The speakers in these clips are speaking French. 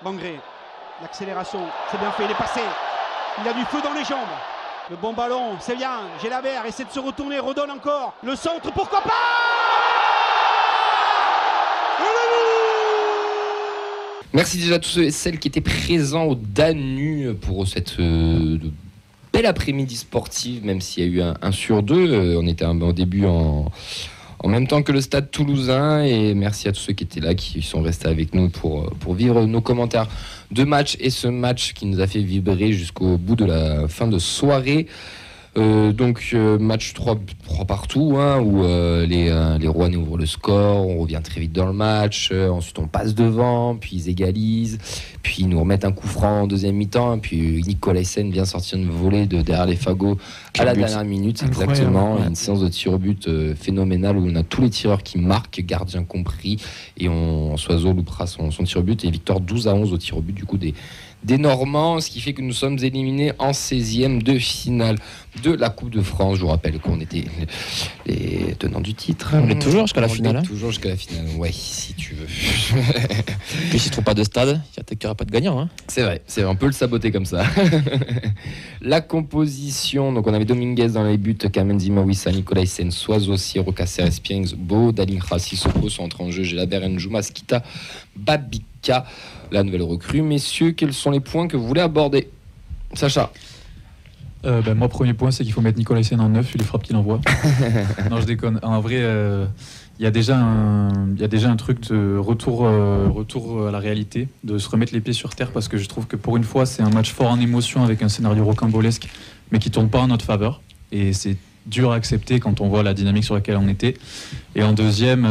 Bangré, l'accélération, c'est bien fait, il est passé. Il a du feu dans les jambes. Le bon ballon, c'est bien. Gélabert essaie de se retourner, redonne encore. Le centre, pourquoi pas? Merci déjà à tous ceux et celles qui étaient présents au Danu pour cette belle après-midi sportive, même s'il y a eu un sur deux. On était au début en même temps que le Stade Toulousain, et merci à tous ceux qui étaient là, qui sont restés avec nous pour vivre nos commentaires de match, et ce match qui nous a fait vibrer jusqu'au bout de la fin de soirée. Match 3 partout, où les Rouennais ouvrent le score, on revient très vite dans le match, ensuite on passe devant, puis ils égalisent, puis ils nous remettent un coup franc en deuxième mi-temps, puis Nicolaisen vient sortir une volée de derrière les fagots à la dernière minute, exactement, une séance de tir au but phénoménale où on a tous les tireurs qui marquent, gardien compris, et Soiseau loupera son tir au but, et victoire 12-11 au tir au but du coup des Normands, ce qui fait que nous sommes éliminés en 16e de finale de la Coupe de France. Je vous rappelle qu'on était les tenants du titre. On est toujours jusqu'à la finale. Toujours jusqu'à la finale, ouais, si tu veux. Puis s'il ne trouve pas de stade, il n'y aura pas de gagnant. Hein. C'est vrai, on peut le saboter comme ça. La composition, donc on avait Dominguez dans les buts, Kamenzima Wissa, Nicolaisen, Soiseau, Siro, Caceres, Pierings, Beau, Dalingra, Sissoko sont entrés en jeu, Gélabert, Njouma, Skita, Babika. La nouvelle recrue. Messieurs, quels sont les points que vous voulez aborder? Sacha? Moi, premier point, c'est qu'il faut mettre Nicolaisen en neuf, les frappes qu'il envoie. Non, je déconne. En vrai, il y a déjà un truc de retour à la réalité, de se remettre les pieds sur terre, parce que je trouve que pour une fois, c'est un match fort en émotion avec un scénario rocambolesque, mais qui tourne pas en notre faveur. Et c'est dur à accepter quand on voit la dynamique sur laquelle on était. Et en deuxième,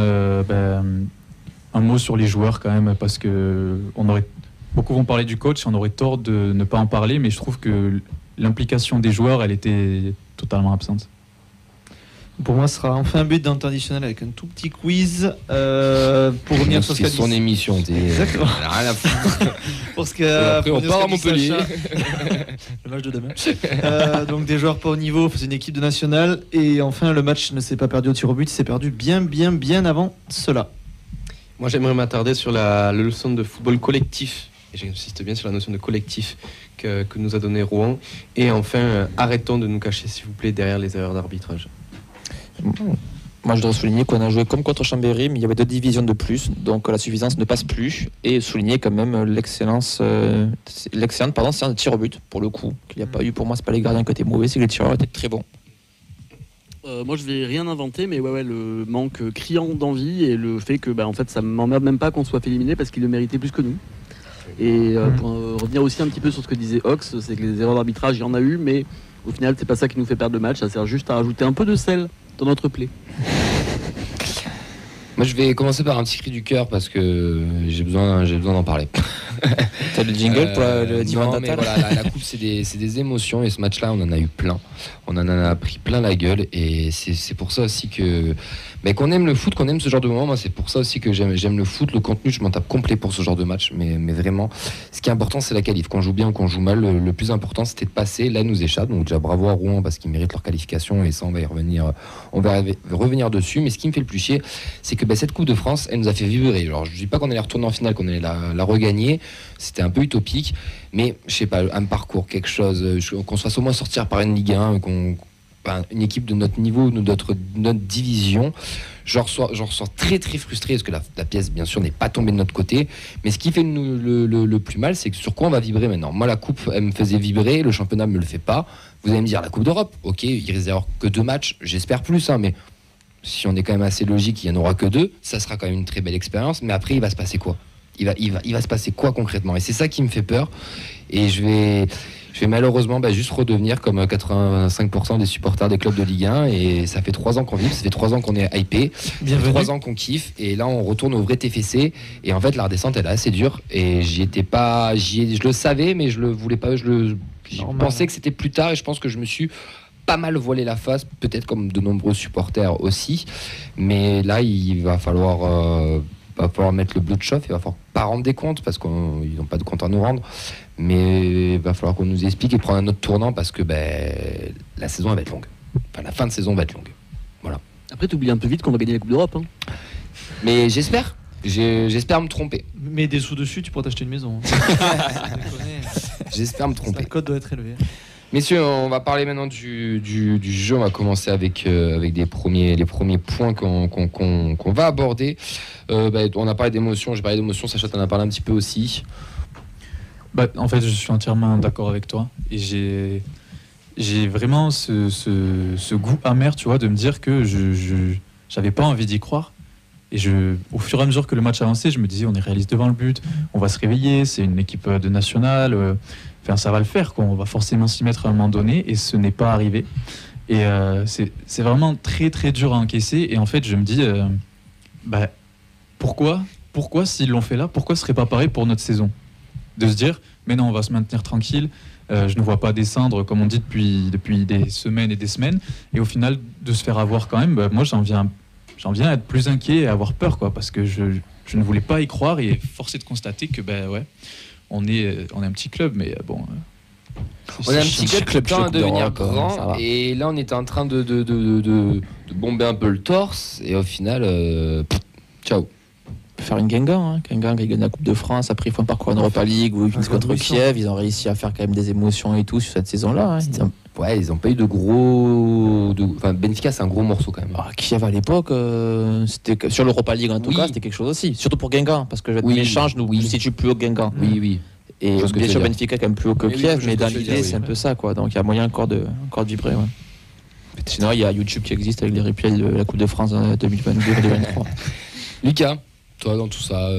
un mot sur les joueurs quand même, parce que beaucoup vont parler du coach, on aurait tort de ne pas en parler, mais je trouve que l'implication des joueurs, elle était totalement absente. Pour moi, ce sera enfin un but dans le temps additionnel avec un tout petit quiz pour revenir sur ce qu'a dit. C'est son émission. Exactement. Rien à foutre. Pour ce que après, on part à Montpellier. Le match de demain. Donc des joueurs pas au niveau, c'est une équipe de nationale, et enfin le match ne s'est pas perdu au tir au but, il s'est perdu bien avant cela. Moi, j'aimerais m'attarder sur la leçon de football collectif, et j'insiste bien sur la notion de collectif que nous a donné Rouen. Et enfin, arrêtons de nous cacher, s'il vous plaît, derrière les erreurs d'arbitrage. Moi, je dois souligner qu'on a joué comme contre Chambéry, mais il y avait 2 divisions de plus, donc la suffisance ne passe plus. Et souligner quand même l'excellente séance de tir au but, pour le coup, qu'il n'y a pas eu. Pour moi, c'est pas les gardiens qui étaient mauvais, c'est que les tireurs étaient très bons. Moi je vais rien inventer, mais ouais, le manque criant d'envie et le fait que en fait ça m'emmerde même pas qu'on soit fait éliminer, parce qu'il le méritait plus que nous. Et pour revenir aussi un petit peu sur ce que disait Ox, c'est que les erreurs d'arbitrage, il y en a eu, mais au final c'est pas ça qui nous fait perdre le match, ça sert juste à rajouter un peu de sel dans notre plaie. Moi je vais commencer par un petit cri du cœur, parce que j'ai besoin d'en parler. T'as le jingle pour le divan natal. Voilà, la coupe c'est des émotions, et ce match-là on en a eu plein. On en a pris plein la gueule, et c'est pour ça aussi que qu'on aime le foot, qu'on aime ce genre de moment. Moi c'est pour ça aussi que j'aime le foot, le contenu, je m'en tape complet pour ce genre de match, mais vraiment ce qui est important c'est la qualif. Qu'on joue bien ou qu'on joue mal, le plus important c'était de passer. Là nous échappe, donc déjà bravo à Rouen parce qu'ils méritent leur qualification, et ça on va revenir dessus. Mais ce qui me fait le plus chier, c'est que cette Coupe de France elle nous a fait vibrer. Alors je dis pas qu'on allait retourner en finale, qu'on allait la regagner, c'était un peu utopique, mais je sais pas, un parcours, quelque chose, qu'on se fasse au moins sortir par une Ligue 1, une équipe de notre niveau, de notre division. J'en ressors très très frustré, parce que la pièce bien sûr n'est pas tombée de notre côté, mais ce qui fait le plus mal, c'est que sur quoi on va vibrer maintenant. Moi la coupe elle me faisait vibrer, le championnat me le fait pas. Vous allez me dire la Coupe d'Europe, ok, il risque d'y avoir que 2 matchs, j'espère plus, mais si on est quand même assez logique, il n'y en aura que 2, ça sera quand même une très belle expérience, mais après il va se passer quoi? Il va se passer quoi concrètement? Et c'est ça qui me fait peur, et je vais malheureusement juste redevenir comme 85% des supporters des clubs de Ligue 1, et ça fait 3 ans qu'on vive, ça fait 3 ans qu'on est hypé, ça fait 3 ans qu'on kiffe, et là on retourne au vrai TFC, et en fait la redescente elle est assez dure, et je le savais, mais je le voulais pas, je pensais que c'était plus tard, et je pense que je me suis pas mal voilé la face, peut-être comme de nombreux supporters aussi, mais là il va falloir mettre le bleu de chauffe, il va falloir pas rendre des comptes, parce qu'ils n'ont pas de compte à nous rendre, mais il va falloir qu'on nous explique et prendre un autre tournant, parce que la saison elle va être longue, enfin la fin de saison va être longue, voilà. Après t'oublies un peu vite qu'on va gagner la Coupe d'Europe, hein. Mais j'espère. J'espère me tromper. Mets des sous dessus, tu pourras t'acheter une maison. J'espère me tromper. La cote doit être élevée. Messieurs, on va parler maintenant du jeu. On va commencer avec les premiers points qu'on va aborder. On a parlé d'émotion, j'ai parlé d'émotion, Sacha t'en a parlé un petit peu aussi. En fait, je suis entièrement d'accord avec toi. Et j'ai vraiment ce goût amer, tu vois, de me dire que je j'avais pas envie d'y croire. Et au fur et à mesure que le match avançait, je me disais, on est réaliste devant le but, on va se réveiller, c'est une équipe de nationale, ça va le faire, quoi. On va forcément s'y mettre à un moment donné, et ce n'est pas arrivé. Et c'est vraiment très très dur à encaisser. Et en fait, je me dis, pourquoi s'ils l'ont fait là, pourquoi ce serait pas pareil pour notre saison? De se dire, mais non, on va se maintenir tranquille, je ne vois pas descendre, comme on dit depuis des semaines et des semaines, et au final, de se faire avoir quand même, moi j'en viens à être plus inquiet et à avoir peur, quoi, parce que je ne voulais pas y croire, et force est de constater que on est un petit club, mais bon. On est un petit club qui tend à devenir grand, et là on était en train de bomber un peu le torse, et au final, ciao. Faire une Guingamp, Guingamp qui gagne la Coupe de France, après ils font un parcours en Europa League ou contre Kiev, ils ont réussi à faire quand même des émotions et tout sur cette saison-là. Ils n'ont pas eu de gros. Benfica, c'est un gros morceau quand même. Kiev à l'époque, c'était sur l'Europa League en tout cas, c'était quelque chose aussi. Surtout pour Guingamp, parce que l'échange nous situe plus haut que Guingamp. Oui. Et bien sûr, Benfica est quand même plus haut que Kiev, mais dans l'idée, c'est un peu ça, quoi. Donc il y a moyen encore de vibrer. Ouais. Sinon, il y a YouTube qui existe avec les replays de la Coupe de France 2022-2023. Lucas, toi, dans tout ça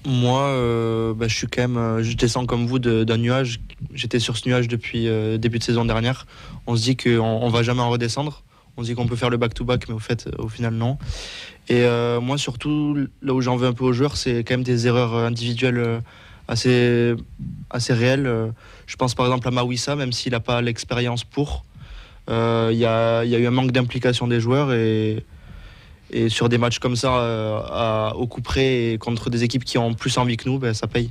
Moi, je suis quand même. Je descends comme vous d'un nuage. J'étais sur ce nuage depuis début de saison dernière. On se dit qu'on va jamais en redescendre. On se dit qu'on peut faire le back-to-back, mais au final, non. Et moi, surtout, là où j'en veux un peu aux joueurs, c'est quand même des erreurs individuelles assez réelles. Je pense par exemple à Mawissa, même s'il n'a pas l'expérience pour. Il y a eu un manque d'implication des joueurs et sur des matchs comme ça, au coup près et contre des équipes qui ont plus envie que nous, ça paye.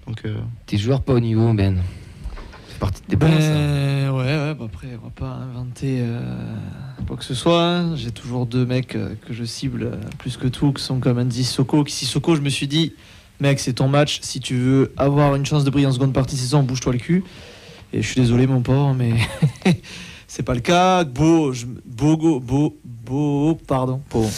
Donc, Tes joueurs pas au niveau, Ben. C'est partie des bons, ça. Ouais, après, on va pas inventer quoi que ce soit. J'ai toujours deux mecs que je cible plus que tout, qui sont comme Andy Sissoko. Sissoko, je me suis dit, mec, c'est ton match. Si tu veux avoir une chance de briller en seconde partie de saison, bouge-toi le cul. Et je suis désolé, mon pauvre, mais c'est pas le cas.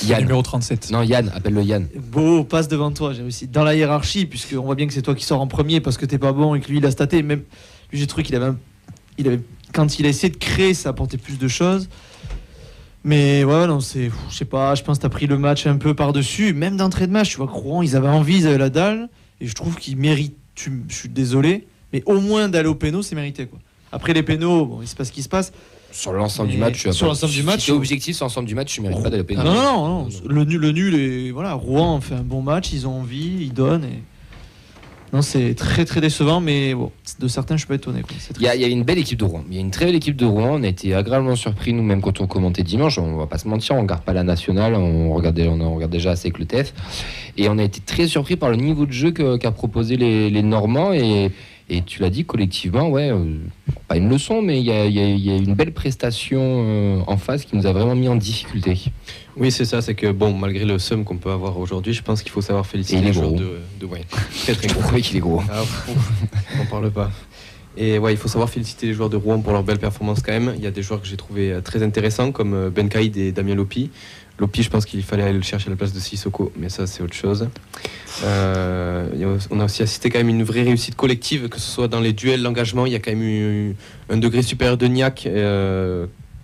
Yann, numéro 37. Non, Yann, appelle-le Yann. Beau, passe devant toi, j'ai réussi. Dans la hiérarchie, puisqu'on voit bien que c'est toi qui sors en premier parce que t'es pas bon et que lui il a staté. Même lui, j'ai trouvé qu'il avait quand il a essayé de créer, ça apportait plus de choses. Mais ouais, non, je sais pas, je pense que t'as pris le match un peu par-dessus. Même d'entrée de match, tu vois que Rouen, ils avaient envie, ils avaient la dalle. Et je trouve qu'ils méritent, je suis désolé, mais au moins d'aller au péno, c'est mérité, quoi. Après les pénaux, bon, il se passe ce qui se passe. Sur l'ensemble du match, si t'es objectif sur l'ensemble du match, tu mérites pas d'aller au pénal. Non. Le nul et voilà, Rouen fait un bon match, ils ont envie, ils donnent. Et... Non, c'est très très décevant, mais bon, de certains, je suis pas étonné. Il y a une belle équipe de Rouen. Il y a une très belle équipe de Rouen. On a été agréablement surpris, nous, même quand on commentait dimanche. On va pas se mentir, on regarde pas la nationale, on regarde déjà assez avec le TF. Et on a été très surpris par le niveau de jeu qu'a proposé les Normands. Et tu l'as dit, collectivement, pas une leçon, mais il y a une belle prestation en face qui nous a vraiment mis en difficulté. Oui, c'est ça, c'est que bon, malgré le seum qu'on peut avoir aujourd'hui, je pense qu'il faut savoir féliciter les joueurs très très gros. Qu'il est gros. On n'en parle pas. Et il faut savoir féliciter les joueurs de Rouen pour leur belle performance quand même. Il y a des joueurs que j'ai trouvé très intéressants comme Ben Caïd et Damien Lopi. Lopi, je pense qu'il fallait aller le chercher à la place de Sissoko, mais ça c'est autre chose. On a aussi assisté quand même à une vraie réussite collective, que ce soit dans les duels, l'engagement. Il y a quand même eu un degré supérieur de niaque.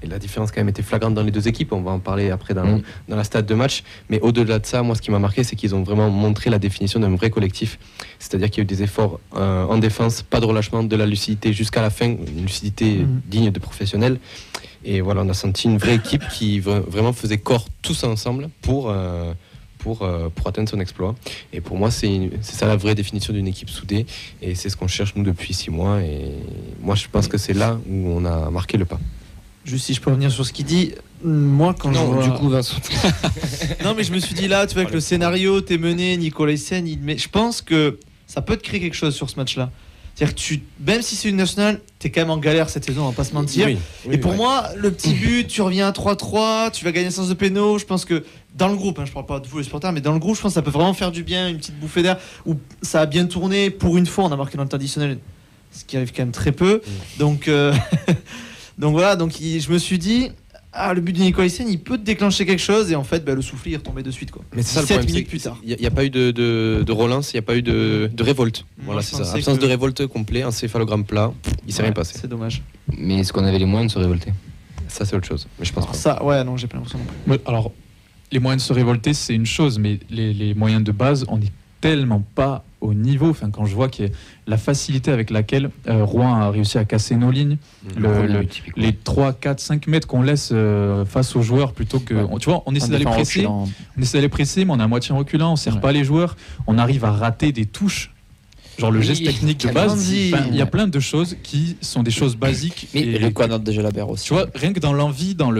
Et la différence quand même était flagrante dans les deux équipes. On va en parler après dans la stade de match. Mais au-delà de ça, moi ce qui m'a marqué, c'est qu'ils ont vraiment montré la définition d'un vrai collectif. C'est-à-dire qu'il y a eu des efforts en défense, pas de relâchement, de la lucidité jusqu'à la fin, une lucidité digne de professionnels. Et voilà, on a senti une vraie équipe qui vraiment faisait corps tous ensemble pour atteindre son exploit. Et pour moi, c'est ça la vraie définition d'une équipe soudée. Et c'est ce qu'on cherche nous depuis 6 mois. Et moi, je pense que c'est là où on a marqué le pas. Juste si je peux revenir sur ce qu'il dit, moi quand du coup Vincent. Non mais je me suis dit là, tu vois, avec le scénario, t'es mené, Nicolas Hyssen, mais je pense que ça peut te créer quelque chose sur ce match-là. C'est-à-dire que même si c'est une nationale, t'es quand même en galère cette saison, on va pas se mentir. Et pour moi, le petit but, tu reviens à 3-3, tu vas gagner sans de péno. Je pense que dans le groupe, je parle pas de vous les supporters, mais dans le groupe, je pense que ça peut vraiment faire du bien, une petite bouffée d'air, où ça a bien tourné. Pour une fois, on a marqué dans le temps additionnel, ce qui arrive quand même très peu. Donc, donc voilà, je me suis dit... le but de Nicolas Hyssen, il peut te déclencher quelque chose, et en fait, le soufflet, il est retombé de suite. Quoi. Mais c'est ça le problème, minutes plus tard. Il n'y a pas eu de relance, il n'y a pas eu de révolte. Voilà, je c'est ça. pensais Absence que- de révolte complet, encéphalogramme plat, il s'est rien passé. C'est dommage. Mais est-ce qu'on avait les moyens de se révolter? Ça, c'est autre chose. Mais je pense Alors pas. ça, ouais, non, j'ai pas l'impression non plus. Ouais, alors, les moyens de se révolter, c'est une chose, mais les moyens de base, on n'est tellement pas au niveau. Enfin, quand je vois que la facilité avec laquelle Rouen a réussi à casser nos lignes, les 3, 4, 5 mètres qu'on laisse face aux joueurs plutôt que... Tu vois, on essaie d'aller presser, mais on est à moitié en reculant, on serre pas les joueurs, on arrive à rater des touches. Genre le geste technique de base, il y a plein de choses qui sont des choses basiques. Et le quadrat de Jalabert aussi. Tu vois, rien que dans l'envie, dans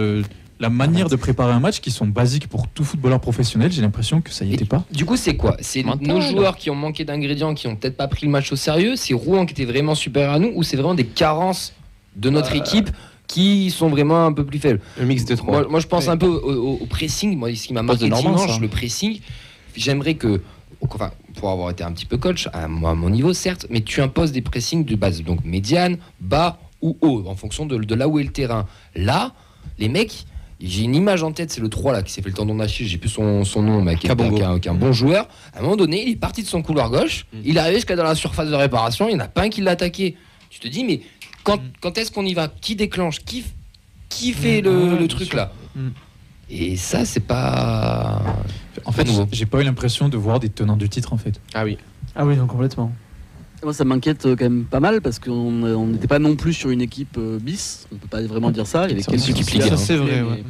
la manière de préparer un match qui sont basiques pour tout footballeur professionnel, j'ai l'impression que ça y était pas. Du coup, c'est quoi? C'est nos joueurs qui ont manqué d'ingrédients, qui ont peut-être pas pris le match au sérieux? C'est Rouen qui était vraiment supérieur à nous? Ou c'est vraiment des carences de notre équipe qui sont vraiment un peu plus faibles? Un mix de trois. Moi je pense un peu au pressing. Moi, ce qui m'a marqué dimanche, le pressing. J'aimerais que, enfin, pour avoir été un petit peu coach, à mon niveau certes, mais tu imposes des pressings de base, donc médiane, bas ou haut, en fonction de là où est le terrain. Là, les mecs... J'ai une image en tête, c'est le 3 là qui s'est fait le tendon d'Achille, j'ai plus son nom, mais qui est un bon joueur. À un moment donné, il est parti de son couloir gauche, il est arrivé jusqu'à dans la surface de réparation, il n'y en a pas un qui l'a attaqué. Tu te dis, mais quand est-ce qu'on y va? Qui déclenche? Qui fait le truc là? Et ça, c'est pas. En fait, j'ai pas eu l'impression de voir des tenants du titre en fait. Ah oui. Ah oui, non, complètement. Moi, ça m'inquiète quand même pas mal parce qu'on n'était pas non plus sur une équipe bis. On peut pas vraiment dire ça. Il y avait quelques équipe soucis Ligue 1, à c'est vrai, mais, ouais.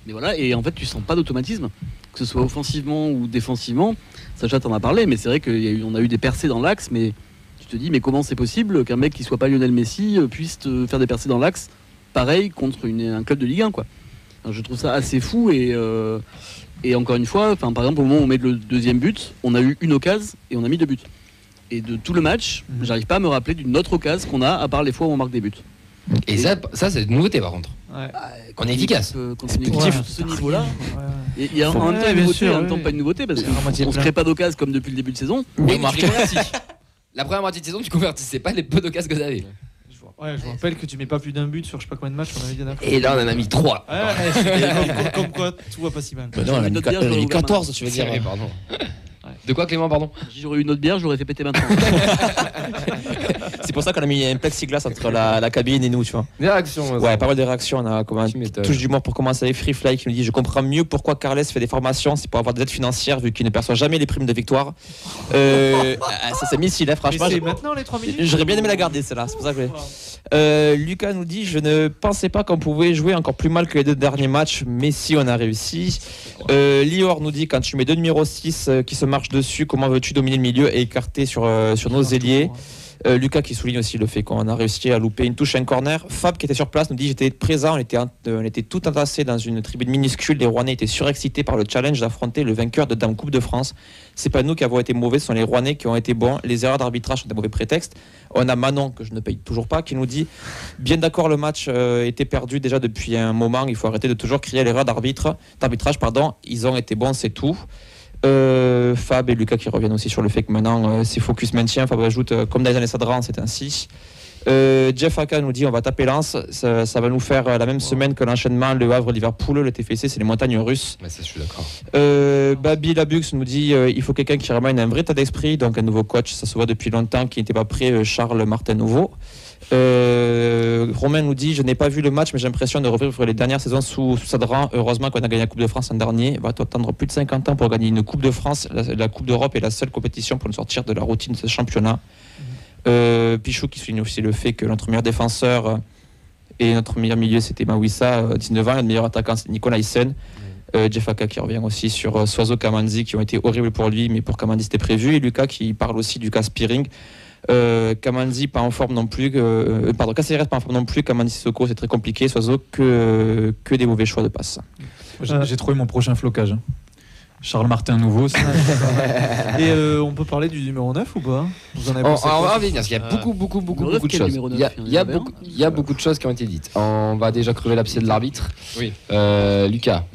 mais voilà, et en fait, tu sens pas d'automatisme, que ce soit offensivement ou défensivement. Sacha t'en a parlé, mais c'est vrai qu'on a eu des percées dans l'axe, mais tu te dis, mais comment c'est possible qu'un mec qui soit pas Lionel Messi puisse te faire des percées dans l'axe, pareil contre un club de Ligue 1, quoi. Alors, je trouve ça assez fou et encore une fois, par exemple, au moment où on met le deuxième but, on a eu une occasion et on a mis 2 buts. Et de tout le match, j'arrive pas à me rappeler d'une autre occasion qu'on a, à part les fois où on marque des buts. Et ça c'est une nouveauté par contre. Ouais. Qu'on est efficace. Quand on est à ce niveau-là. Et il y a en même temps une nouveauté, en même temps pas une nouveauté, parce qu'on se crée pas d'occasion comme depuis le début de saison. Mais moi, la première moitié de saison, tu convertissais pas les peu d'occasions que t'avais. Ouais, je me rappelle que tu mets pas plus d'un but sur je sais pas combien de matchs on avait dit. Et là, on en a mis 3. Comme quoi, tout va pas si mal. Non, on a mis 14, tu veux dire. Pardon. De quoi, Clément, pardon? Si j'aurais eu une autre bière, je l'aurais fait péter maintenant. C'est pour ça qu'on a mis un plexiglas entre la cabine et nous, tu vois. Des réactions. Ouais, pas mal de réactions. On a Tu m'étonnes. touche d'humour pour commencer avec Free Fly qui nous dit: je comprends mieux pourquoi Carles fait des formations, c'est pour avoir des aides financières vu qu'il ne perçoit jamais les primes de victoire. Ça c'est missile, hein, franchement. C'est maintenant les 3 minutes. J'aurais bien aimé la garder celle-là, c'est pour ça que Lucas nous dit: je ne pensais pas qu'on pouvait jouer encore plus mal que les 2 derniers matchs, mais si on a réussi. Lior nous dit: quand tu mets 2 numéros 6 qui se marchent dessus, comment veux-tu dominer le milieu et écarter sur nos ailiers? Lucas qui souligne aussi le fait qu'on a réussi à louper une touche, un corner. Fab qui était sur place nous dit: j'étais présent, on était tout entassés dans une tribune minuscule, les Rouennais étaient surexcités par le challenge d'affronter le vainqueur de Dame Coupe de France. C'est pas nous qui avons été mauvais, ce sont les Rouennais qui ont été bons, les erreurs d'arbitrage sont des mauvais prétextes. On a Manon que je ne paye toujours pas qui nous dit: bien d'accord, le match était perdu déjà depuis un moment, il faut arrêter de toujours crier l'erreur d'arbitrage, ils ont été bons, c'est tout. Fab et Lucas qui reviennent aussi sur le fait que maintenant c'est focus maintien. Fab ajoute: comme dans les années Sadran, c'est ainsi. Jeff Aka nous dit: on va taper Lens, ça va nous faire la même semaine que l'enchaînement Le Havre, Liverpool. Le TFC, c'est les montagnes russes. Mais ça, je suis d'accord. Babi Labux nous dit: il faut quelqu'un qui ramène un vrai état d'esprit, donc un nouveau coach, ça se voit depuis longtemps qui n'était pas prêt, Charles Martin Nouveau. Romain nous dit: je n'ai pas vu le match, mais j'ai l'impression de revivre les dernières saisons sous Sadran. Heureusement qu'on a gagné la Coupe de France l'an dernier. Il va attendre plus de 50 ans pour gagner une Coupe de France. La Coupe d'Europe est la seule compétition pour nous sortir de la routine de ce championnat. Pichou qui souligne aussi le fait que notre meilleur défenseur et notre meilleur milieu c'était Mawissa, 19 ans, et le meilleur attaquant c'est Nicolas Hyssen. Jeff Aka qui revient aussi sur Soiseau, Kamanzi qui ont été horribles pour lui, mais pour Kamanzi c'était prévu. Et Lucas qui parle aussi du cas Spearing. Kamanzi pas en forme non plus, Caceres pas en forme non plus, Kamanzi Sissoko c'est très compliqué, Soiseau que des mauvais choix de passe. J'ai trouvé mon prochain flocage. Charles Martin nouveau. Et on peut parler du numéro 9 ou pas? Vous en avez On pensé quoi? va revenir, parce qu'il y a beaucoup de choses. Il y a beaucoup de choses qui ont été dites. On va déjà crever l'abcès de l'arbitre. Oui. Lucas,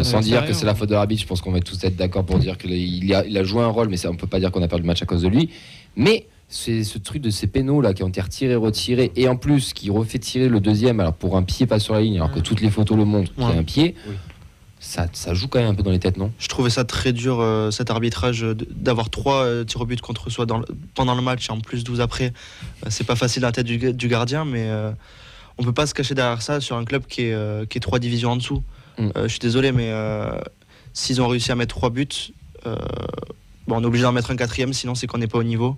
sans dire que c'est la faute de l'arbitre, je pense qu'on va tous être d'accord pour dire qu'il a joué un rôle, mais on peut pas dire qu'on a perdu le match à cause de lui. Mais c'est ce truc de ces pénaux là qui ont été retirés, et en plus qui refait tirer le deuxième alors pour un pied pas sur la ligne, alors que toutes les photos le montrent qu'il y a un pied. Oui. Ça joue quand même un peu dans les têtes, non? Je trouvais ça très dur, cet arbitrage, d'avoir 3 tirs au but contre soi pendant le match et en plus 12 après. C'est pas facile à la tête du gardien, mais on peut pas se cacher derrière ça sur un club qui est 3 divisions en dessous. Je suis désolé, mais s'ils ont réussi à mettre 3 buts, on est obligé d'en mettre un 4e, sinon c'est qu'on n'est pas au niveau.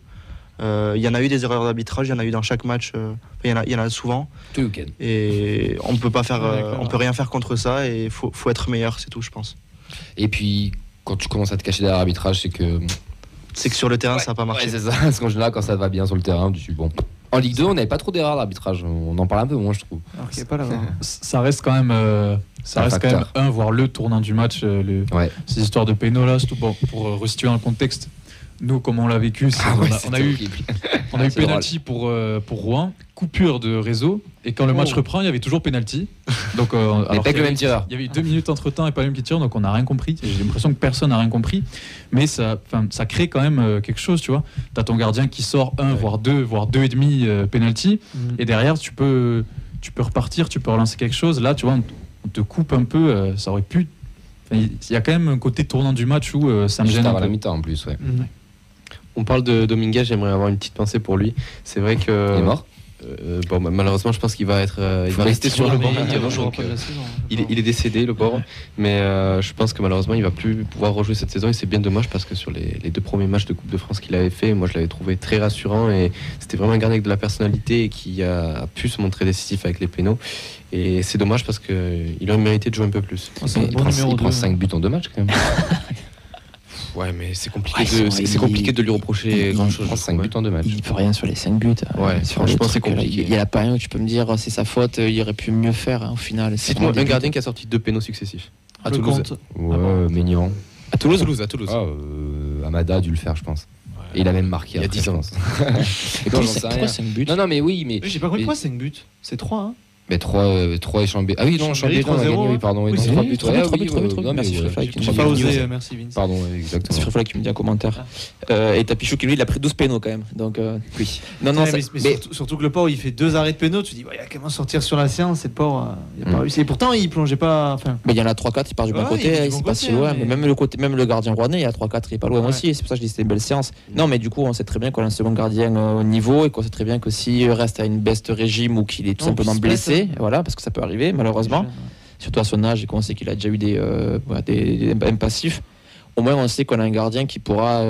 Il y en a eu des erreurs d'arbitrage, il y en a eu dans chaque match, il y en a souvent. Tout le week-end. Et on peut pas faire, on peut rien faire contre ça, et faut être meilleur, c'est tout, je pense. Et puis quand tu commences à te cacher derrière l'arbitrage, c'est que sur le terrain ça n'a pas marché. Ouais, c'est ça. Parce qu'en général, quand ça va bien sur le terrain, tu dis bon. En Ligue 2, on n'avait pas trop d'erreurs d'arbitrage. On en parle un peu moins, je trouve. Alors qu'il n'y a pas là-bas. Ça reste quand même. Ça reste quand même un, voire le tournant du match. Ces histoires de pénaux là, surtout pour resituer dans le contexte. Nous, comme on l'a vécu, on a eu penalty pour Rouen, coupure de réseau, et quand le match reprend, il y avait toujours penalty. Donc, avec le même tireur. Il y avait 2 minutes entre temps et pas le même qui tire, donc on n'a rien compris. J'ai l'impression que personne n'a rien compris, mais ça crée quand même quelque chose, tu vois. T'as ton gardien qui sort voire 2 et demi penalty, et derrière tu peux repartir, tu peux relancer quelque chose. Là, tu vois, on te coupe un peu, ça aurait pu. Il y a quand même un côté tournant du match où ça me gêne. À la mi-temps en plus, ouais. On parle de Dominguez, j'aimerais avoir une petite pensée pour lui. C'est vrai que. Il est mort. Malheureusement, je pense qu'il va rester sur le banc. Il est décédé, le pauvre. Mais je pense que malheureusement, il va plus pouvoir rejouer cette saison. Et c'est bien dommage parce que sur les 2 premiers matchs de Coupe de France qu'il avait fait, moi, je l'avais trouvé très rassurant. Et c'était vraiment un gardien avec de la personnalité et qui a pu se montrer décisif avec les pénaux. Et c'est dommage parce qu'il aurait mérité de jouer un peu plus. Il prend 5 buts en 2 matchs quand même. Ouais, mais c'est compliqué de lui reprocher grand-chose. Il prend 5 buts en 2 matchs. Il peut rien sur les 5 buts. Franchement, c'est compliqué. Il y a pas rien où tu peux me dire c'est sa faute, il aurait pu mieux faire au final. C'est un gardien qui a sorti 2 pénaux successifs. À Toulouse. Ouais, Méniran. À Toulouse. Amada a dû le faire, je pense. Et il a même marqué. Il y a 10 ans. Et pourquoi 5 buts? Non, mais oui, mais. J'ai pas compris pourquoi 5 buts. C'est 3, hein. Mais 3 et Chambéry. Ah oui, non, Chambéry, on a gagné, oui, pardon. Oui, 3 buts. Merci, Fréfla. Merci, Vince. Pardon, exactement. C'est Fréfla qui me dit un commentaire. Et Tapichou qui lui, il a pris 12 pénaux quand même. Donc, oui. Non, mais surtout que le pauvre, il fait 2 arrêts de pénaux. Tu dis, il a qu'à sortir sur la séance, c'est le pauvre. Il a pas réussi. Et pourtant, il plongeait pas. Mais il y en a 3-4, il part du bon côté, il s'est pas si loin. Mais même le gardien rouennais, il y a 3-4, il est pas loin aussi. C'est pour ça que je dis que c'était une belle séance. Non, mais du coup, on sait très bien qu'on a un second gardien au niveau et qu'on sait très bien que s'il reste à une baisse de régime ou qu'il est tout simplement blessé, voilà, parce que ça peut arriver malheureusement, surtout à son âge et qu'on sait qu'il a déjà eu des passifs. Au moins on sait qu'on a un gardien qui pourra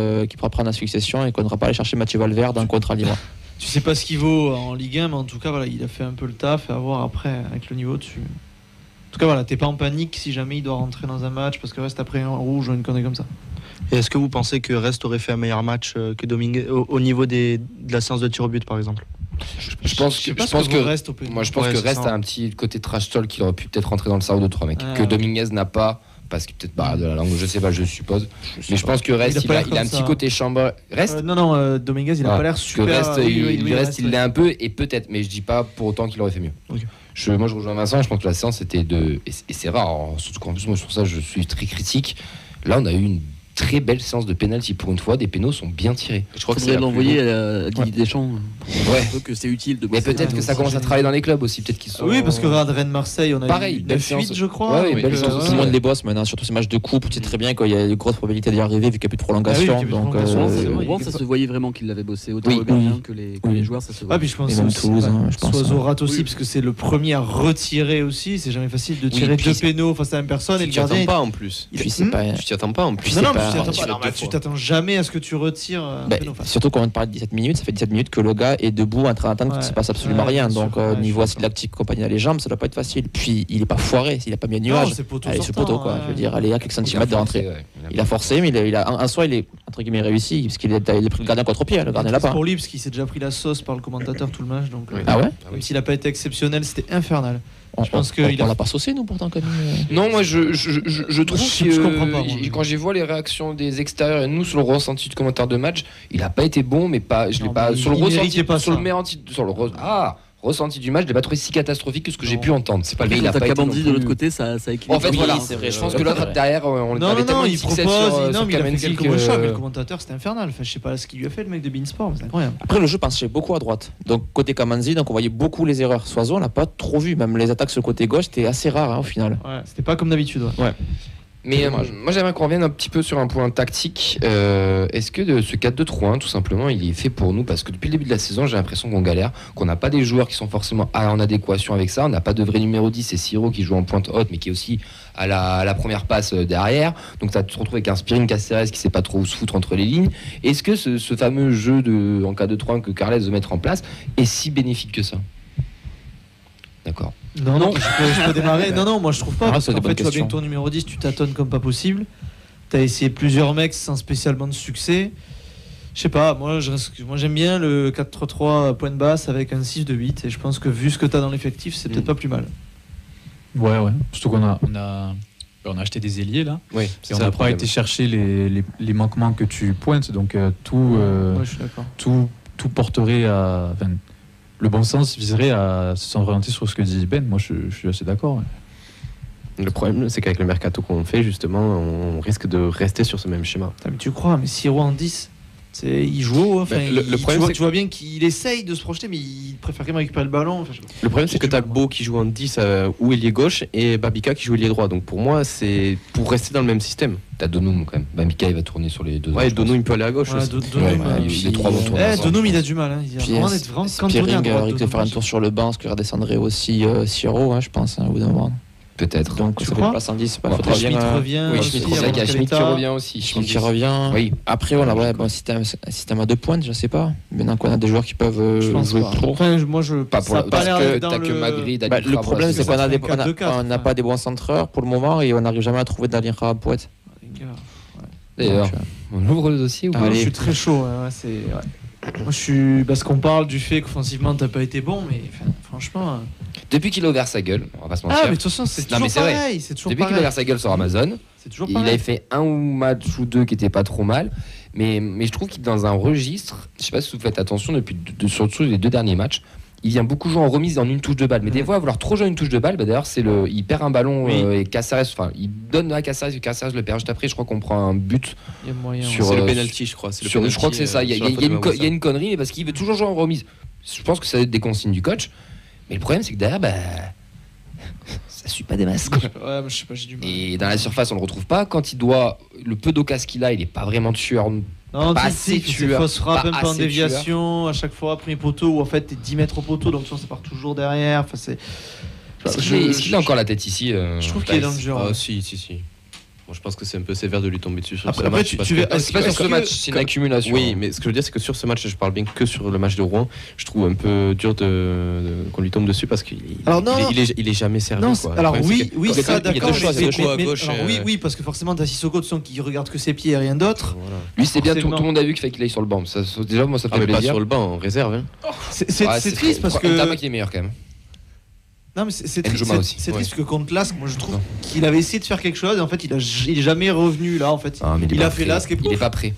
prendre la succession et qu'on n'aura pas aller chercher Mathieu Valverde d'un contrat libre. Tu sais pas ce qu'il vaut en Ligue 1, mais en tout cas voilà, il a fait un peu le taf et à voir après avec le niveau dessus. En tout cas voilà, t'es pas en panique si jamais il doit rentrer dans un match parce que reste après un rouge ou une connerie comme ça. Et est-ce que vous pensez que Rest aurait fait un meilleur match que Dominguez au niveau de la séance de tir au but par exemple? Je pense que Rest a un petit côté trash talk qu'il aurait pu peut-être rentrer dans le cerveau de 3 mecs que Dominguez n'a pas, parce que peut-être de la langue, je sais pas, je suppose. Mais je pense que Rest il a un petit côté chambre. Rest non, Dominguez il a pas l'air super. Rest il l'est un peu, et peut-être, mais je dis pas pour autant qu'il aurait fait mieux. Moi je rejoins Vincent, je pense que la séance était et c'est rare, surtout qu'en plus moi sur ça je suis très critique. Là on a eu une très belle séance de pénalty pour une fois, des pénaux sont bien tirés. Je crois que c'est l'envoyer à Didier Deschamps. Ouais. Que c'est utile de. Mais peut-être que ça commence à travailler dans les clubs aussi, peut-être qu'ils sont. Oui, parce que Rennes Marseille, on a pareil, eu 9-8 je crois. Ouais, belle séance. Tout le monde les bosse maintenant, surtout ces matchs de coupe, tu sais très bien qu'il y a une grosse probabilité d'y arriver vu qu'il n'y a plus de prolongation. Donc ça se voyait vraiment qu'il l'avait bossé autant le gardien que les joueurs, ça se voit. Ah puis je pense que Toulouse, Soiseau rate aussi parce que c'est le premier à retirer aussi, c'est jamais facile de tirer 2 pénaux face à une personne et le gardien. Tu t'y attends pas en plus. Tu t'y attends pas en plus. Non, tu t'attends jamais à ce que tu retires un pénal. Surtout quand on parle de 17 minutes, ça fait 17 minutes que le gars est debout en train d'attendre qu'il ne se passe absolument rien. Donc niveau acide lactique compagnie dans les jambes, ça doit pas être facile. Puis il est pas foiré, il a pas mis un nuage. C'est poteau allez, sur le poteau quoi. Je veux dire, allez à quelques centimètres de rentrée. Il a forcé, mais il a en soi il est entre guillemets réussi, parce qu'il a pris le gardien contre-pied, le gardien l'a pas. Pour lui, parce qu'il s'est déjà pris la sauce par le commentateur tout le match. Donc, Ah ouais. même s'il n'a pas été exceptionnel, c'était infernal. Je pense on qu'il a- l'a pas saucé, nous, pourtant, comme. Non, moi je trouve Je comprends pas, moi. quand j'ai vu les réactions des extérieurs et nous sur le ressenti du commentaire de match, il a pas été bon, mais pas, je l'ai Non, pas mais sur le il ressenti, méritait pas sur ça. le mérenti, sur le ressenti du match, je l'ai pas trouvé si catastrophique que ce que j'ai pu entendre. C'est pas Mais il a t'as pas été Kabandi non de l'autre plus- côté, ça équilibre. En fait, Oui, voilà, c'est vrai, je pense c'est que vrai. l'autre derrière, on Non, avait non, tellement il de succès propose, sur non, mais il a fait Kamenzi quelques que- bons shots, mais le commentateur, c'était infernal. Enfin, je sais pas ce qu'il lui a fait, le mec de Beansport, mais c'est incroyable. Après, le jeu penchait beaucoup à droite. Donc, côté Kamanzi, donc on voyait beaucoup les erreurs. Soiseau, on l'a pas trop vu. Même les attaques sur le côté gauche, c'était assez rare au final. Ouais, c'était pas comme d'habitude. Ouais. Mais moi j'aimerais qu'on revienne un petit peu sur un point tactique. Est-ce que ce 4-2-3-1 tout simplement il est fait pour nous? Parce que depuis le début de la saison j'ai l'impression qu'on galère, qu'on n'a pas des joueurs qui sont forcément en adéquation avec ça. On n'a pas de vrai numéro 10, c'est Siro qui joue en pointe haute mais qui est aussi à la première passe derrière. Donc tu te retrouves avec un Spirin Caceres qui sait pas trop où se foutre entre les lignes. Est-ce que ce fameux jeu en 4-2-3-1 que Carles veut mettre en place est si bénéfique que ça? D'accord. Non, je peux démarrer. Non, moi je trouve pas. Ah, Parce c'est qu'en des fait, bonnes tu vois bien questions. que ton numéro 10, tu tâtonnes comme pas possible. T'as essayé plusieurs mecs sans spécialement de succès. Je sais pas, moi j'aime bien le 4-3-3 point de basse avec un 6-2-8 et je pense que vu ce que t'as dans l'effectif, c'est peut-être pas plus mal. Ouais. Surtout qu'on a acheté des ailiers là. Oui, Et c'est on ça n'a le pas problème. été chercher les manquements que tu pointes. Donc tout, Ouais, je suis d'accord. tout porterait à. Enfin, le bon sens viserait à s'orienter sur ce que dit Ben. Moi, je suis assez d'accord. Ouais. Le problème, c'est qu'avec le mercato qu'on fait, justement, on risque de rester sur ce même schéma. Putain, mais tu crois, mais Siro en 10, il joue haut. Enfin, Ben, le problème, c'est tu vois bien qu'il essaye de se projeter, mais il préfère quand même récupérer le ballon. Enfin, je sais pas. Le problème, c'est que J'ai tu as du mal, Beau qui joue en 10 ou ailier gauche et Babika qui joue ailier droit. Donc pour moi, c'est pour rester dans le même système. T'as Donum quand même. Bamika il va tourner sur les deux. Ouais, je pense. Dono, il peut aller à gauche Ouais, aussi. Donum, Ouais, il est trois bons tours. Donum, il a du mal. Hein. Il a Puis vraiment d'être vraiment cantonné à Spiring droite. risque de faire un tour sur le banc, ce qui redescendrait aussi Siro, je pense, au bout d'un moment. Peut-être. Donc Tu ça fait crois place en 10. Bon, Faudra après, bien, Schmitt revient. Oui, aussi, Schmitt, avant c'est vrai qu'il y a quel Schmitt qui état. revient aussi. Schmitt qui revient. Oui. Après, on a un système à 2 pointes, je sais pas. Maintenant qu'on a des joueurs qui peuvent Je pense jouer pas. pour. Enfin, moi, je Pas pour ça a la, pas parce l'air que d'être t'as dans que Magri, Bah, Dani le Fabra, problème, c'est qu'on ça a fait des- un 4-2-4, on n'a pas des bons centreurs pour le moment et on n'arrive jamais à trouver d'Alira à Poète. D'ailleurs, Donc, on ouvre le dossier ou Ah, pas? allez. Je suis très chaud. Moi, je suis. Parce qu'on parle du fait qu'offensivement, t'as pas été bon, mais enfin, franchement. Depuis qu'il a ouvert sa gueule, on va pas se mentir. Ah, mais de toute façon, c'est Non, toujours mais c'est vrai. pareil. C'est toujours Depuis qu'il a pareil. ouvert sa gueule sur Amazon, C'est toujours il pareil. avait fait un match ou deux qui étaient pas trop mal. Mais je trouve qu'il est dans un registre, je sais pas si vous faites attention, depuis surtout les 2 derniers matchs, il vient beaucoup jouer en remise en une touche de balle. Mais des fois, à vouloir trop jouer une touche de balle, d'ailleurs, il perd un ballon Oui. et Caceres, enfin, il donne à Caceres et Caceres le perd juste après. Je crois qu'on prend un but. Il y a moyen. Sur- C'est le euh, penalty, je crois. C'est le Je penalty, crois que c'est ça. Il y a, sur la il y a faute de une, Mawassa. il y a une connerie, mais parce qu'il veut toujours jouer en remise. Je pense que ça va être des consignes du coach. Mais le problème, c'est que derrière, ça suit pas des masses. quoi. Ouais, mais je sais pas, j'ai du mal. Et dans la surface, on le retrouve pas. Quand il doit, le peu d'occasion qu'il a, il est pas vraiment tueur. Non, pas tu assez sais, il fait tueur, fausses frappes pas un peu en assez déviation, à chaque fois, premier poteau, où en fait t'es 10 mètres au poteau, donc ça part toujours derrière. Enfin, c'est. Est-ce qu'il a encore la tête ici Je trouve qu'il est dans le dur. Ah, ouais. si. Moi, je pense que c'est un peu sévère de lui tomber dessus sur Après, ce match. tu parce verras- que- C'est pas sur Est-ce ce que- match, c'est une accumulation. Oui, mais ce que je veux dire, c'est que sur ce match, je parle bien que sur le match de Rouen, je trouve un peu dur qu'on lui tombe dessus parce qu'il Alors, non, il est jamais servi. Non, quoi. alors Le problème, oui, c'est que- oui, il y a ça deux d'accord. choses, il y a deux choix à gauche. alors, oui, parce que forcément t'as Sissoko de son qui regarde que ses pieds et rien d'autre. Voilà. Lui, c'est bien, tout Forcément. le monde a vu qu'il fallait qu'il aille sur le banc. Déjà, moi, ça Ah, fait mais pas plaisir. sur le banc, en réserve. Hein. C'est Ouais, triste parce que. Ntama qui est meilleur quand même. Non, mais c'est triste, Njoma aussi. c'est Ouais. triste que contre Lask, moi je trouve Non. qu'il avait essayé de faire quelque chose et en fait il est jamais revenu là en fait. Ah, mais il est a pas fait prêt. Lask et Il est pas prêt.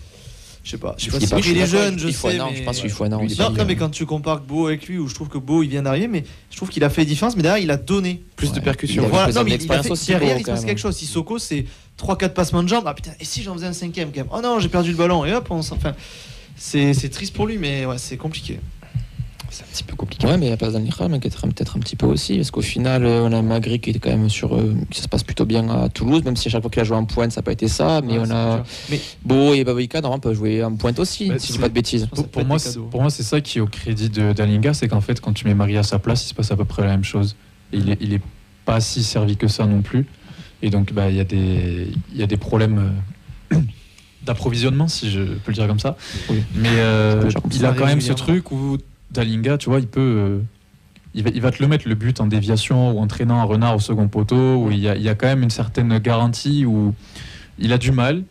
je sais pas Il si est pas il est prêt. jeune, je Il faut sais. un an, mais- je pense qu'il faut un an Lui, aussi. Non, mais quand tu compares Beau avec lui, où je trouve que Beau il vient d'arriver, mais je trouve qu'il a fait différence, mais derrière il a donné. Plus de Ouais. percussion. Il a Voilà, besoin non, mais il a d'expérience fait, aussi, derrière Beau, il se quand passe même. quelque chose. Sissoko c'est 3-4 passements de jambes. Ah putain, et si j'en faisais un 5ème quand même. Oh non, j'ai perdu le ballon et hop, enfin c'est triste pour lui, mais ouais, c'est compliqué. C'est un petit peu compliqué. Ouais, mais la place d'Alira m'inquiéterait peut-être un petit peu aussi, parce qu'au final, on a Magri qui était quand même qui se passe plutôt bien à Toulouse, même si à chaque fois qu'il a joué en pointe, ça n'a pas été ça. Mais Ouais, on a mais Beau et Baboïka, normalement, peuvent jouer en pointe aussi, Bah, si je dis pas de bêtises. pense que ça peut Pour être moi, des cadeaux. c'est ça qui est au crédit d'Alinga, c'est qu'en fait, quand tu mets Marie à sa place, il se passe à peu près la même chose. Et il est pas si servi que ça non plus. Et donc, bah, il y a des problèmes d'approvisionnement, si je peux le dire comme ça. Oui. Mais peux dire comme il ça a quand même ce régulièrement. truc où Dalinga, tu vois, il va te le mettre le but en déviation ou en traînant un renard au second poteau, où il y a quand même une certaine garantie où il a du mal.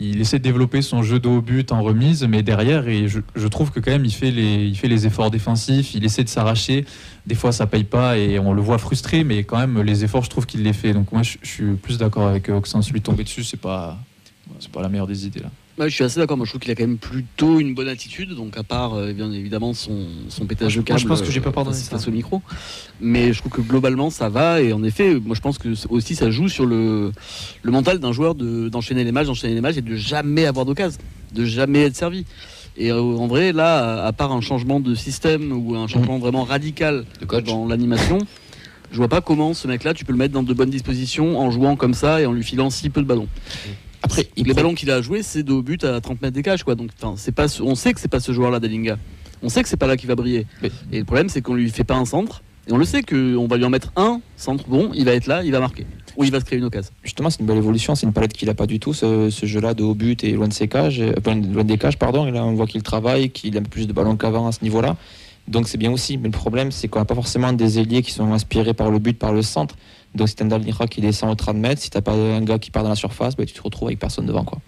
il essaie de développer son jeu de haut but en remise, mais derrière, et je trouve que quand même il fait les efforts défensifs, il essaie de s'arracher. Des fois, ça paye pas et on le voit frustré, mais quand même les efforts, je trouve qu'il les fait. Donc moi, je suis plus d'accord avec Oxens. Lui tomber dessus, c'est pas la meilleure des idées là. Ouais, je suis assez d'accord. Moi, je trouve qu'il a quand même plutôt une bonne attitude. Donc, à part bien évidemment son pétage de câble. Je pense que j'ai pas pardonné face au micro. Mais je trouve que globalement, ça va. Et en effet, moi, je pense que aussi ça joue sur le mental d'un joueur d'enchaîner les matchs et de jamais avoir d'occasion, de jamais être servi. Et en vrai, là, à part un changement de système ou un changement vraiment radical dans l'animation, je vois pas comment ce mec-là, tu peux le mettre dans de bonnes dispositions en jouant comme ça et en lui filant si peu de ballons. Après, les ballons qu'il a joués, c'est de haut but à 30 mètres d'écart, quoi. Donc, c'est pas, on sait que c'est pas ce joueur-là, Dalinga. On sait que c'est pas là qu'il va briller. Et le problème, c'est qu'on lui fait pas un centre. Et on le sait qu'on va lui en mettre un centre bon, il va être là, il va marquer. Ou il va se créer une occasion. Justement, c'est une belle évolution, c'est une palette qu'il a pas du tout, ce jeu-là de haut but et loin de ses cages, loin des cages, pardon. Et là, on voit qu'il travaille, qu'il a plus de ballons qu'avant à ce niveau-là. Donc c'est bien aussi. Mais le problème, c'est qu'on n'a pas forcément des ailiers qui sont inspirés par le but, par le centre. Donc si t'as un Dalinga qui descend au 30 mètres, si t'as pas un gars qui part dans la surface, tu te retrouves avec personne devant, quoi.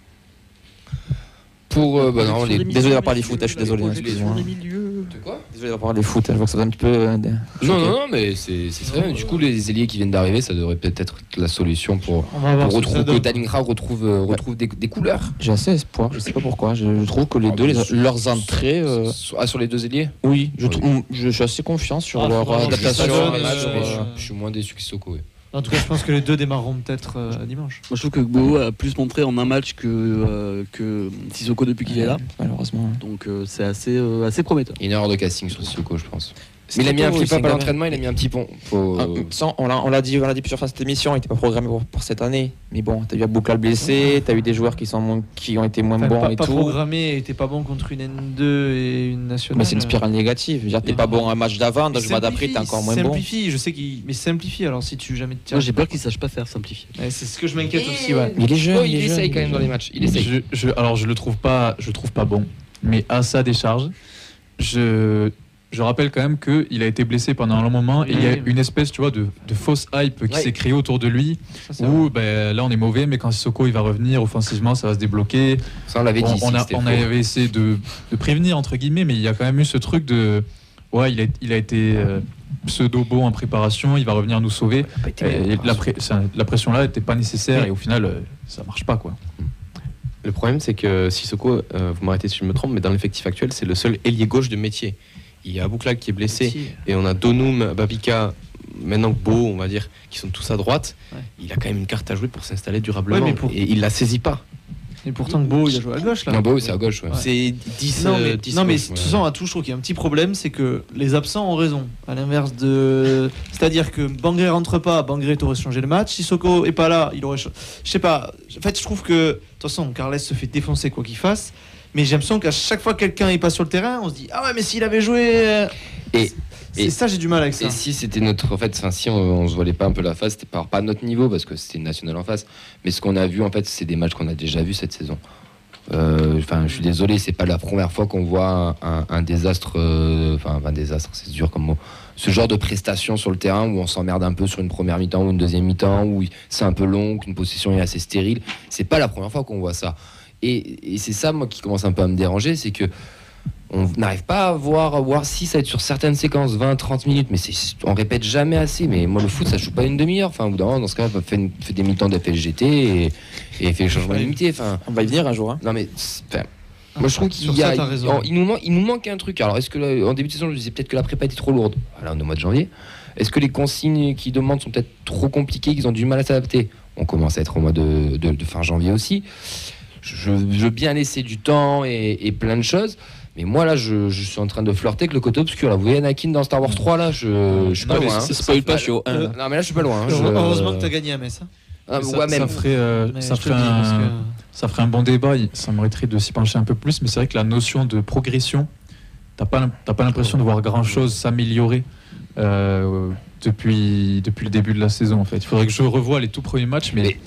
Désolé d'avoir parlé foot, je suis désolé. Excuse-moi. De quoi ? Désolé d'avoir parlé foot, je vois que ça va un petit peu. Non, mais c'est très bien. Du coup, les ailiers qui viennent d'arriver, ça devrait peut-être être la solution pour retrouver que Dalinga retrouve des couleurs. J'ai assez espoir, je sais pas pourquoi. Je trouve que les deux, leurs entrées. Sur les deux ailiers ? Oui, je suis assez confiant sur leur adaptation. Je suis moins déçu que Sissoko. En tout cas, je pense que les deux démarreront peut-être dimanche. Moi, je trouve que Gbo a plus montré en un match que Sissoko depuis qu'il est là. Malheureusement. Donc, c'est assez prometteur. Une erreur de casting sur Sissoko, je pense. Mais il a mis un petit peu à l'entraînement, il a mis un petit pont. On l'a dit plusieurs fois cette émission, il n'était pas programmé pour cette année. Mais bon, t'as eu Aboukal blessé, t'as eu des joueurs qui ont été moins bons et pas tout. Programmé, t'es pas bon contre une N2 et une nationale. Mais c'est une spirale négative. T'es pas bon un match d'avant, dans le match d'après, t'es encore moins bon. Simplifie, je sais mais simplifie. Alors si tu jamais te tiens. Moi, j'ai peur qu'il sache pas faire simplifier. C'est ce que je m'inquiète aussi. Ouais. Il est jeune. Il essaye quand même dans les matchs. Il essaye. Alors je le trouve pas bon. Mais à sa décharge, je rappelle quand même qu'il a été blessé pendant un long moment et il y a une espèce, tu vois, de fausse hype qui s'est créée autour de lui où là on est mauvais, mais quand Sissoko il va revenir offensivement, ça va se débloquer. Ça on l'avait dit. On avait essayé de prévenir entre guillemets, mais il y a quand même eu ce truc de il a été pseudo beau en préparation, il va revenir nous sauver. La pression là n'était pas nécessaire et au final ça marche pas, quoi. Le problème, c'est que Sissoko, vous m'arrêtez si je me trompe, mais dans l'effectif actuel, c'est le seul ailier gauche de métier. Il y a Aboukhlak qui est blessé et on a Donoum, Babika, maintenant Beau, on va dire, qui sont tous à droite. Il a quand même une carte à jouer pour s'installer durablement et il la saisit pas. Et pourtant Beau, il a joué à gauche là. Non, Beau, c'est à gauche. Ouais. C'est 10. Non, mais, 10 non, mais gauche, de toute façon, à tout, je trouve qu'il y a un petit problème, c'est que les absents ont raison. À l'inverse de. C'est-à-dire que Bangré rentre pas, Bangré t'aurait changé le match. Sissoko est pas là, il aurait. Je sais pas. En fait, je trouve que. De toute façon, Carles se fait défoncer quoi qu'il fasse. Mais j'ai l'impression qu'à chaque fois que quelqu'un est pas sur le terrain, on se dit ah ouais, mais s'il avait joué. Et ça, j'ai du mal avec ça. Et si c'était notre. En fait, si on se voilait pas un peu la face, c'était pas notre niveau parce que c'était une nationale en face. Mais ce qu'on a vu, en fait, c'est des matchs qu'on a déjà vus cette saison. Je suis désolé, c'est pas la première fois qu'on voit un désastre. Un désastre, c'est dur comme mot. Ce genre de prestation sur le terrain où on s'emmerde un peu sur une première mi-temps ou une deuxième mi-temps, où c'est un peu long, qu'une possession est assez stérile. C'est pas la première fois qu'on voit ça. Et c'est ça, moi, qui commence un peu à me déranger, c'est que on n'arrive pas à voir si ça va être sur certaines séquences 20-30 minutes, mais on répète jamais assez. Mais moi, le foot, ça joue pas une demi-heure. Au bout d'un moment, dans ce cas, fait des mi-temps de FSGT et fait le changement limité. On va y venir un jour. Non, mais moi, je trouve il nous manque un truc. Alors, est-ce que en début de saison, je disais peut-être que la prépa était trop lourde. Là, on est au mois de janvier. Est-ce que les consignes qu'ils demandent sont peut-être trop compliquées, qu'ils ont du mal à s'adapter ? On commence à être au mois de fin janvier aussi. Je veux bien laisser du temps et plein de choses, mais moi là je suis en train de flirter avec le côté obscur là. Vous voyez Anakin dans Star Wars 3 là, je suis pas loin. C'est pas eu pas chaud. Non mais là je suis pas loin. Heureusement que t'as gagné à Metz. Ça ferait un bon débat. Ça mériterait de s'y pencher un peu plus, mais c'est vrai que la notion de progression, t'as pas l'impression de voir grand chose s'améliorer depuis le début de la saison en fait. Il faudrait que je revoie les tout premiers matchs, mais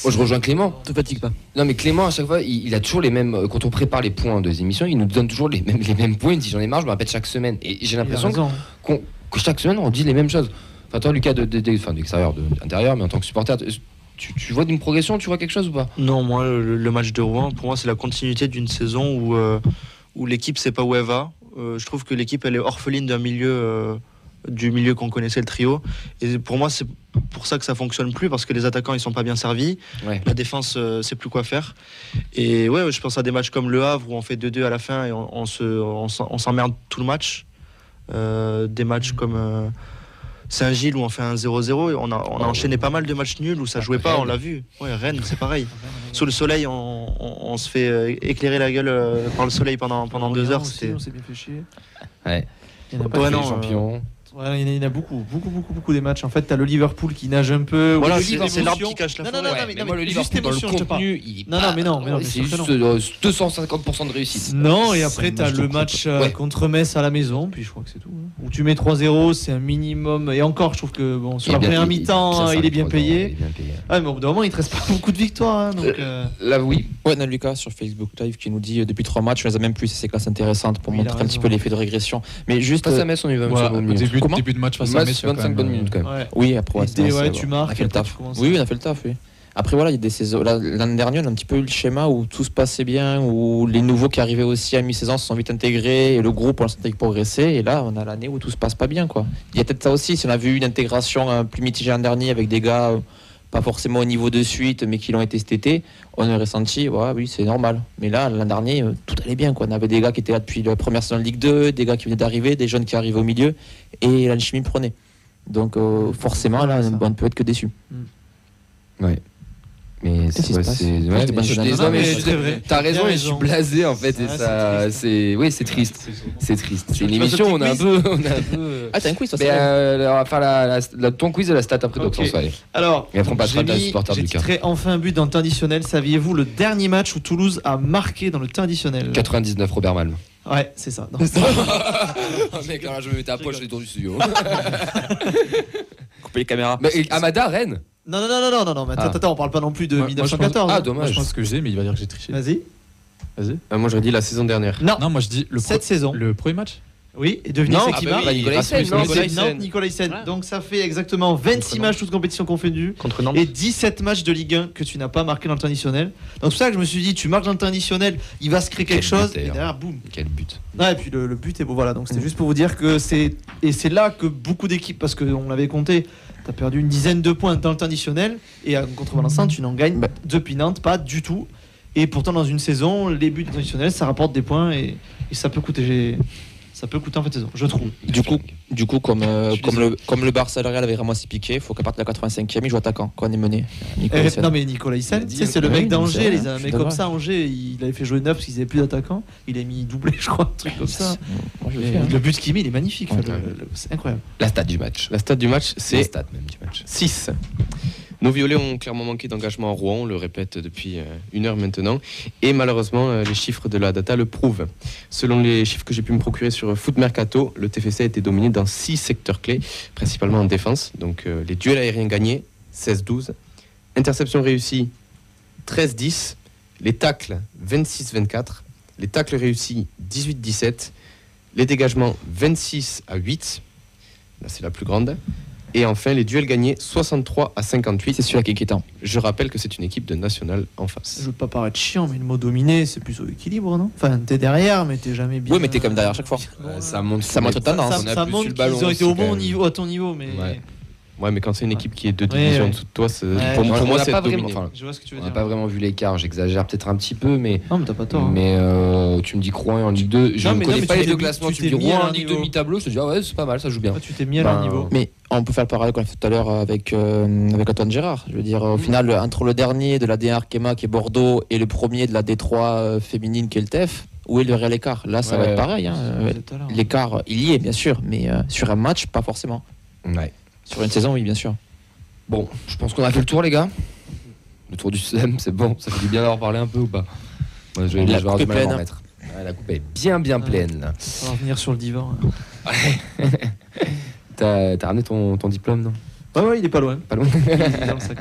moi je rejoins Clément. Te fatigue pas. Non mais Clément à chaque fois il a toujours les mêmes. Quand on prépare les points de émissions, il nous donne toujours les mêmes points. Il dit j'en ai marre, je me répète chaque semaine. Et j'ai l'impression que chaque semaine on dit les mêmes choses. Enfin toi Lucas de l'extérieur, de l'intérieur, mais en tant que supporter, Tu vois une progression, tu vois quelque chose ou pas? Non, moi, le match de Rouen, pour moi, c'est la continuité d'une saison où l'équipe sait pas où elle va. Je trouve que l'équipe, elle est orpheline du milieu qu'on connaissait, le trio. Et pour moi, c'est pour ça que ça fonctionne plus, parce que les attaquants, ils sont pas bien servis. Ouais. La défense, sait plus quoi faire. Et ouais, je pense à des matchs comme Le Havre, où on fait 2-2 à la fin et on s'emmerde tout le match. Des matchs comme Saint-Gilles, où on fait un 0-0. Et on a enchaîné pas mal de matchs nuls où ça jouait pas, on l'a vu. Ouais, Rennes, c'est pareil. Sous le soleil, on se fait éclairer la gueule par le soleil pendant 2 heures. Aussi, on s'est bien fait chier. Ouais. Il y en a Ouais, Les non, champions. Ouais, il y en a beaucoup des matchs. En fait, t'as le Liverpool qui nage un peu. Voilà, le c'est Liverpool- l'arbre qui cache la Non, forêt. non, Ouais, mais moi, le juste Liverpool, dans le émotion, je te parle. contenu, il est Non, pas- non, mais non, bien c'est sûr que juste 250% de réussite. Non, et C'est après, un t'as match de le coupe. match Ouais. contre Metz à la maison, puis je crois que c'est tout. Où tu mets 3-0, c'est un minimum. Et encore, je trouve que bon, sur Il est la bien- première il- mi-temps, il est bien payé. Il est bien payé. Ah, mais au bout d'un moment, il te reste pas beaucoup de victoires. Hein, donc, Là, oui. Ouais, on a Lucas sur Facebook Live qui nous dit depuis 3 matchs, on les a même plus, c'est classe intéressante pour Oui, il a montrer un petit raison. peu l'effet de régression. Mais juste. Face à Metz, on y va. Ouais, monsieur Beaumier. début de match face à Metz, il y a quand 25 même, bonnes minutes quand même. ouais. Oui, après, Et dès, c'est- ouais, c'est- tu on marques, a fait le après, taf. tu commences Oui, à- on a fait le taf, oui. Après, voilà, il y a des saisons. L'année dernière, on a un petit peu eu le schéma où tout se passait bien, où les nouveaux qui arrivaient aussi à mi-saison se sont vite intégrés, et le groupe, on le sentait progresser. Et là, on a l'année où tout se passe pas bien, quoi. Il y a peut-être ça aussi, si on a vu une intégration plus mitigée l'an dernier avec des gars pas forcément au niveau de suite, mais qui l'ont été cet été, on aurait senti, ouais, oui, c'est normal. Mais là, l'an dernier, tout allait bien, quoi. On avait des gars qui étaient là depuis la première saison de Ligue 2, des gars qui venaient d'arriver, des jeunes qui arrivaient au milieu, et l'alchimie prenait. Donc, forcément, là, on ne peut être que déçu. Ouais. Mais Qu'est-ce qui ouais, se passe c'est ouais, C'était mais pas je suis bonne désolé, année. mais Non, je mais suis- c'est vrai. t'as raison T'as et je suis raison. blasé en fait et Ouais, ça c'est c'est oui, c'est triste. C'est triste. C'est une Tu passes émission, au on a un petit peu on a un peu Ah, t'as un quiz, ça, mais c'est on va faire ton quiz et la stat après Ok. donc allez. Alors, Et après, on passera j'ai à la mis- supporter j'ai du Lucas. titré enfin un but dans le temps additionnel. Saviez-vous le dernier match où Toulouse a marqué dans le temps additionnel? 99 Robert Malm. Ouais, c'est ça. Non. Oh mec, alors je me mettais à poil, je l'ai tour du studio. couper les caméras. Mais Amada Rennes. Non, mais Ah. attends, on parle pas non plus de Moi, je pense- 1914. Ah hein. dommage. Moi, je pense que j'ai, mais il va dire que j'ai triché. Vas-y. Vas-y. Moi j'aurais dit la saison dernière. Non, Non, moi je dis cette saison. le premier match. Oui, et devinez Non, c'est ah qui bah marque oui, Nicolas Hyssen, Rasmus non, Nicolas C'est Hyssen. Nantes, Nicolas Hyssen. Ouais. Donc ça fait exactement 26 Contre matchs, toutes compétitions confondues, Contre Nantes. et 17 matchs de Ligue 1 que tu n'as pas marqué dans le temps additionnel. Donc c'est pour ça que je me suis dit, tu marques dans le temps additionnel, il va se créer quelque Quel but, chose, et d'ailleurs. derrière, boum. Quel but. Ouais, et puis le but est beau, voilà. Donc c'était juste pour vous dire que c'est là que beaucoup d'équipes, parce qu'on l'avait compté, t'as perdu une dizaine de points dans le temps additionnel, et en contrebalançant, tu n'en gagnes depuis Nantes pas du tout. Et pourtant, dans une saison, les buts additionnels, ça rapporte des points, et ça peut coûter. Ça peut coûter en fait saison, je trouve. Du coup, comme suis le Barça le Real avait vraiment assez piqué, il faut qu'à partir de la 85e, il joue attaquant quand on est mené. Nicolas Hyssen. Non mais Nicolas Hyssen, Il a dit, tu sais, c'est le oui, mec d'Angers, c'est les vrai, un je suis mec comme d'accord. ça, Angers, il avait fait jouer 9 parce qu'ils avaient plus d'attaquants, il a mis doublé je crois, un truc comme ça. Moi, je le Et fais, hein. le but qu'il met, il est magnifique, Ouais. c'est incroyable. La stat du match. La stat du match, Les c'est stats même du match. 6. Nos violets ont clairement manqué d'engagement à Rouen, on le répète depuis 1 heure maintenant. Et malheureusement, les chiffres de la data le prouvent. Selon les chiffres que j'ai pu me procurer sur Foot Mercato, le TFC a été dominé dans 6 secteurs clés, principalement en défense. Donc les duels aériens gagnés, 16-12. Interception réussie, 13-10. Les tacles, 26-24. Les tacles réussis, 18-17. Les dégagements, 26-8. Là, c'est la plus grande. Et enfin, les duels gagnés, 63-58. C'est celui-là qui est inquiétant. Je rappelle que c'est une équipe de national en face. Je veux pas paraître chiant, mais le mot dominé, c'est plus au équilibre, non? Enfin, t'es derrière, mais t'es jamais bien. Oui, mais t'es comme derrière chaque fois. Ça monte Ça montre tendance. Ça, On a ça plus montre sur le ballon qu'ils ont été aussi, au quand bon même. niveau, à ton niveau, mais. Ouais. Ouais, mais quand c'est une équipe qui est 2 Ouais, divisions ouais. en dessous de toi, c'est- Ouais. pour On moi, n'a c'est pas dominé. vraiment, enfin, Je vois ce que tu veux on n'a dire. pas vraiment vu l'écart. J'exagère peut-être un petit peu, mais Non, mais t'as pas tort. hein. mais tu me dis Rouen en Ligue 2. Je Non, ne mais connais non, pas mais les tu deux t'es classements. mis- Tu me dis tu t'es mis à Rouen en leur Ligue niveau. 2 mi-tableau. Je te dis ah ouais, c'est pas mal, ça joue bien. Toi, tu t'es mis à leur Ben, niveau. Mais on peut faire le parallèle qu'on a fait tout à l'heure avec Antoine Gérard. Je veux dire, au final, entre le dernier de la D1 Arkema qui est Bordeaux et le premier de la D3 féminine qui est le TEF, où est le réel écart? Là, ça va Ouais. être pareil. hein. L'écart, il y est, bien sûr, mais sur un match, pas forcément. Ouais. Sur une saison, oui, bien sûr. Bon, je pense qu'on a fait le tour, les gars. Le tour du SEM, c'est bon. Ça fait du bien d'avoir parlé un peu ou pas? Moi, je vais La avoir coupe du est mal à m'en pleine. remettre. Ouais, la coupe est bien Ouais. pleine. Là. On va revenir sur le divan. hein. T'as ramené ton diplôme, non? Ouais, il est pas loin. Pas loin. Il est dans le sac.